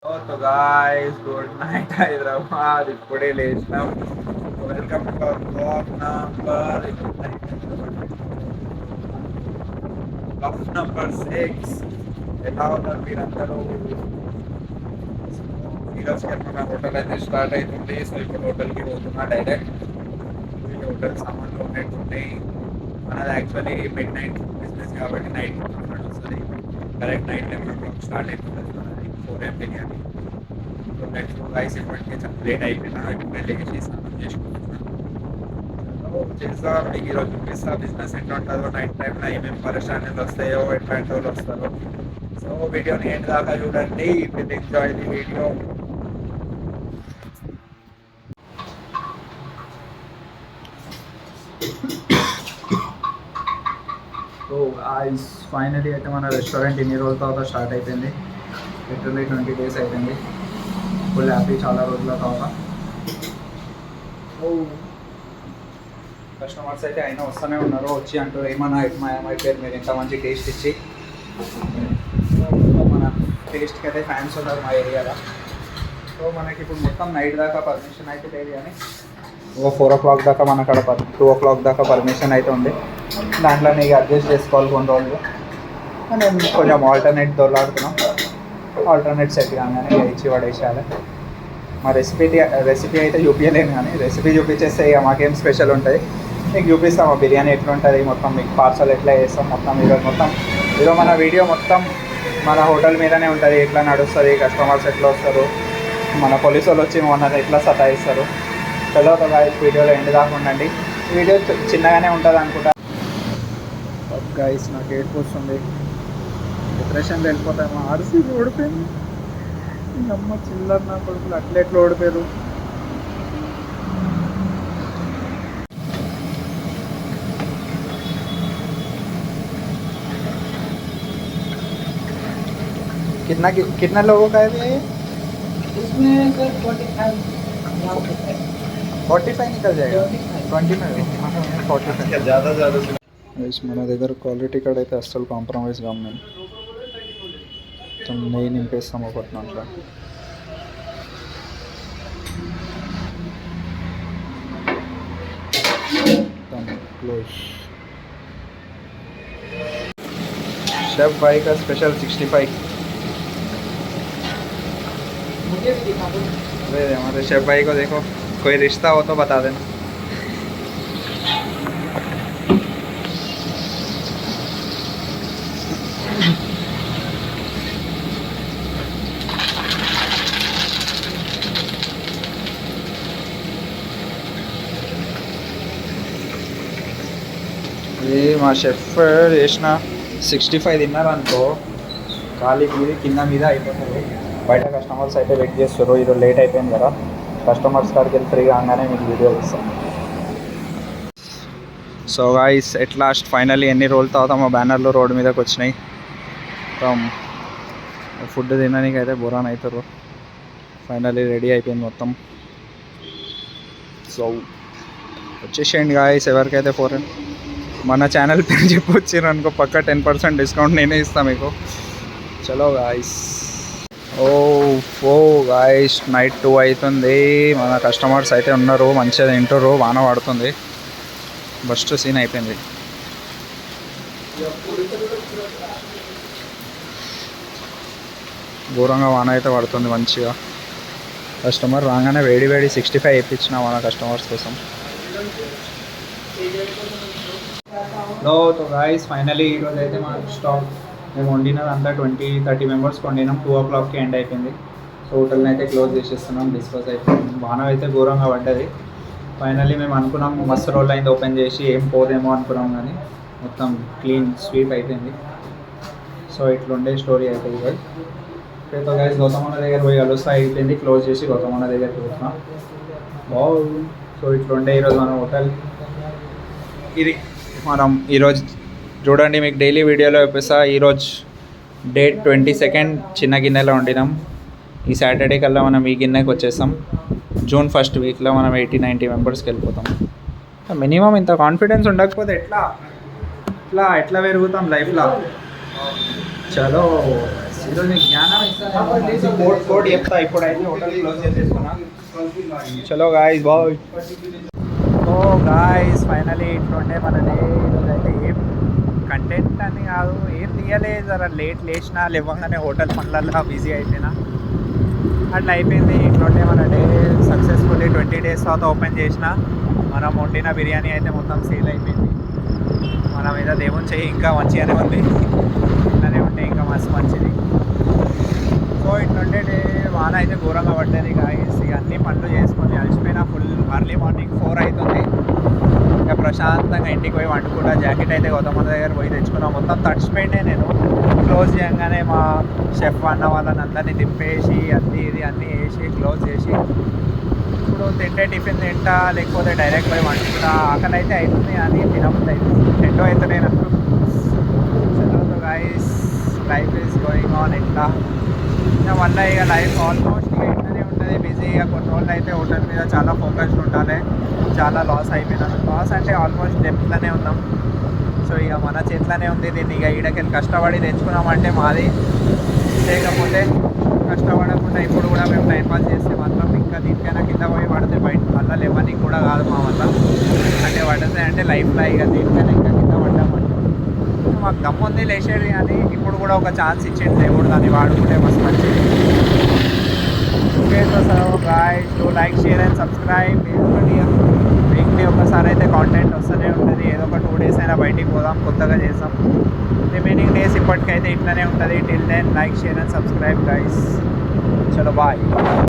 तो guys good night Hyderabad इప్పుడే లేచినాం welcome to our blog number 6 ఎలా ఉన్నారు మీరందరూ ఈరోజు మన హోటల్ అయితే స్టార్ట్ అవుతుంది సో ఇప్పుడు హోటల్కి పోతున్నా డైరెక్ట్ ఈ హోటల్ సామాన్లు ఉన్నట్టున్నాయి మనది యాక్చువల్లీ మిడ్ నైట్ బిజినెస్ కాబట్టి నైట్ వస్తుంది కరెక్ట్ నైట్ టైం స్టార్ట్ అయిపోతుంది మనది 4 AM బిర్యానీ నెక్స్ట్ రైస్ ఇప్పటికే చాలా లేట్ అయిపోయినా ఇప్పుడే లేచి స్నానం చేసుకుంటున్నాను చేస్తా మీకు ఈరోజు చూపిస్తా బిజినెస్ ఎట్లా ఉంటుందో నైట్ టైంలో ఏమేమి పరేషానీలు వస్తాయో ఎట్లాంటి వాళ్ళు వస్తారో సో వీడియోని ఎండ్ దాకా చూడండి will enjoy the video so ice finally అయితే మన రెస్టారెంట్ ఇన్ని రోజుల తర్వాత స్టార్ట్ అయిపోయింది లిటరలీ 20 days అయిపోయింది ఫుల్ హ్యాపీ చాలా రోజుల తర్వాత కస్టమర్స్ అయితే అయినా వస్తూనే ఉన్నారు వచ్చి అంటారు ఏమన్నా అయిపోయారు మీరు ఇంత మంచి టేస్ట్ ఇచ్చి మన టేస్ట్కి అయితే ఫ్యాన్స్ ఉన్నారు మా ఏరియాలో సో మనకి ఇప్పుడు మొత్తం నైట్ దాకా పర్మిషన్ అయితే లేదు కానీ ఒక 4 o'clock దాకా మన అక్కడ 2 o'clock దాకా పర్మిషన్ అయితే ఉంది దాంట్లో నీకు అడ్జస్ట్ చేసుకోవాలి కొన్ని రోజులు నేను కొంచెం ఆల్టర్నేట్ దొరలాడుతున్నాం ఆల్టర్నేట్ సెట్ కానీ ఇచ్చి పడేసేయాలి మా రెసిపీ అయితే చూపించలేను కానీ రెసిపీ చూపించేస్తే ఇక మాకేం స్పెషల్ ఉంటుంది మీకు చూపిస్తాం మా బిర్యానీ ఎట్లా ఉంటుంది మొత్తం మీకు పార్సల్ ఎట్లా చేస్తాం మొత్తం ఈరోజు మన వీడియో మొత్తం మన హోటల్ మీదనే ఉంటుంది ఎట్లా నడుస్తుంది కస్టమర్స్ ఎట్లా వస్తారు మన పోలీసు వాళ్ళు వచ్చి మనల్ని ఎట్లా సతాయిస్తారు చలో వీడియోలో ఎండ్ దాకా ఉండండి వీడియో చిన్నగానే ఉంటుంది అనుకుంటా గైస్ నాకు ఏడుపు వస్తుంది డిప్రెషన్లో వెళ్ళిపోతాయి మా ఆర్సీ ఓడిపోయింది అమ్మ చిల్లర నా కొడుకులు అట్లెట్లు ఓడిపోయారు कितना लोगों का है इसमें सर 45 निकल जाएगा 45 ज़्यादा మన దగ్గర క్వాలిటీ కార్డ్ అయితే అస్సలు కాంప్రమైజ్ కాము మేము మొత్తం నెయ్యి నింపేస్తాం ఒకటి దాంట్లో क्लोज शेफ भाई का स्पेशल 65 मुझे भी दिखा दो। अरे हमारे शेफ भाई को देखो कोई रिश्ता हो तो बता देना మా షెఫ్ చేసిన 65 తిన్నారు అనుకో ఖాళీ మీద కింద మీద అయిపోతుంది బయట కస్టమర్స్ అయితే వెయిట్ చేస్తారు ఈరోజు లేట్ అయిపోయింది కదా కస్టమర్స్ కాడికి వెళ్ళి ఫ్రీగా అనగానే మీకు వీడియో ఇస్తాం so guys at last finally ఎన్ని రోజుల తర్వాత మా బ్యానర్లు రోడ్డు మీదకి వచ్చినాయి ఫుడ్ తినడానికి అయితే బురాన్ అవుతారు ఫైనల్లీ రెడీ అయిపోయింది మొత్తం సో వచ్చేసేయండి గాయ్స్ ఎవరికైతే మన ఛానల్ పేరు చెప్పి వచ్చారు అనుకో పక్క 10% డిస్కౌంట్ నేనే ఇస్తాను మీకు చలో గాయ్స్ ఓ గాయ్స్ నైట్ 2 అవుతుంది మన కస్టమర్స్ అయితే ఉన్నారు మంచిగా తింటారు వాన పడుతుంది బస్ట్ సీన్ అయిపోయింది ఘోరంగా వాన అయితే పడుతుంది మంచిగా కస్టమర్ రాగానే వేడి 65 ఇప్పించిన మన కస్టమర్స్ కోసం తో గాయ్స్ ఫైనలీ ఈరోజు అయితే మా స్టాక్ మేము వండినది అంతా 20-30 మెంబర్స్కి వండినాం 2 o'clockకి ఎండ్ అయిపోయింది సో హోటల్ని అయితే క్లోజ్ చేసేస్తున్నాం డిస్కస్ అయిపోయింది వాన అయితే ఘోరంగా పడ్డది ఫైనల్లీ మేము అనుకున్నాం మస్తు రోజులు అయింది ఓపెన్ చేసి ఏం పోదేమో అనుకున్నాం కానీ మొత్తం క్లీన్ స్వీప్ అయిపోయింది సో ఇట్లుండే స్టోరీ అయితే ఈరోజు తో గాయ్స్ గౌతమన్న దగ్గర పోయి కలుస్తా అయిపోయింది క్లోజ్ చేసి గౌతమన్న దగ్గరికి పోతున్నాం బాగుంది సో ఇట్లుండే ఈరోజు మన హోటల్ ఇది మనం ఈరోజు చూడండి మీకు డైలీ వీడియోలో చూపిస్తా ఈరోజు డేట్ 22 చిన్న గిన్నెలో వండినాం ఈ సాటర్డే కల్లా మనం ఈ గిన్నెకి వచ్చేస్తాం June 1st వీక్లో మనం 80-90 మెంబర్స్కి వెళ్ళిపోతాం మినిమం ఇంత కాన్ఫిడెన్స్ ఉండకపోతే ఎట్లా పెరుగుతాం లైఫ్లో చలో ఏదో నీకు జ్ఞానం ఇస్తాను కోడ్ చెప్తా ఇప్పుడైతే హోటల్ క్లోజ్ చేసేసుకున్నా చలో guys bye so guys finally ఇట్లుండే మనది ఈరోజైతే ఏం కంటెంట్ అని కాదు ఏం తీయలేదు జర లేచినా లేవగానే హోటల్ పనులల్లో బిజీ అయిపోయినా అట్లా అయిపోయింది ఇట్లుంటే మన డే సక్సెస్ఫుల్లీ 20 days తర్వాత ఓపెన్ చేసిన మనం వండిన బిర్యానీ అయితే మొత్తం సేల్ అయిపోయింది మన మీద దేవుని చెయ్యి ఇంకా మంచిగానే ఉంది ఇట్లానే ఉంటే ఇంకా మస్తు మంచిది సో ఇట్లుంటే డే వాన అయితే ఘోరంగా పడ్డది గాయస్ ఇక అన్ని పనులు చేసుకొని అలసిపోయినా ఫుల్ అర్లీ మార్నింగ్ 4 అవుతుంది ఇక ప్రశాంతంగా ఇంటికి పోయి వండుకుంటా జాకెట్ అయితే గౌతమ్మ దగ్గర పోయి తెచ్చుకున్నాం మొత్తం తడిచిపోయిండే నేను క్లోజ్ చేయగానే మా షెఫ్ అన్న వాళ్ళని అందరినీ దింపేసి అది ఇది అన్నీ వేసి క్లోజ్ చేసి ఇప్పుడు తింటే టిఫిన్ తింటా లేకపోతే డైరెక్ట్ పోయి వండుకుంటా ఆకలి అయితే అవుతుంది కానీ తినబుద్ధి అవుతుంది ఎండో అవుతున్నాయి నాకు చలో guys life is going on ఎట్లా వల్ల ఇక లైఫ్ ఆల్మోస్ట్ ఇక ఇట్లనే ఉంటుంది బిజీగా కొన్ని రోజులు అయితే హోటల్ మీద చాలా ఫోకస్డ్ ఉండాలి చాలా లాస్ అయిపోయినాం లాస్ అంటే ఆల్మోస్ట్ డెప్త్లోనే ఉన్నాం సో ఇక మన చేతిలోనే ఉంది దీన్ని ఇక ఈడకెళ్ళి కష్టపడి తెచ్చుకున్నామంటే మాది లేకపోతే కష్టపడకుండా ఇప్పుడు కూడా మేము టైం పాస్ చేస్తే మాత్రం ఇంకా దీనికైనా కింద పోయి పడితే బయట మళ్ళీ లేవని కూడా కాదు మా వల్ల అంటే పడితే అంటే లైఫ్లో ఇక దీనికైనా ఇంకా కింద పడ్డామంటే మాకు దమ్ముంది లేచేది కానీ ఇప్పుడు కూడా ఒక ఛాన్స్ ఇచ్చింది దేవుడు దాన్ని వాడుకుంటే మస్తు మంచిది okay so guys do like share and subscribe weekly ఒకసారి అయితే కాంటెంట్ వస్తూనే ఉంటుంది ఏదో ఒక 2 days అయినా బయటికి పోదాం కొత్తగా చేద్దాం రిమైనింగ్ డేస్ ఇప్పటికైతే ఇట్లనే ఉంటుంది till then like share and subscribe guys చలో బాయ్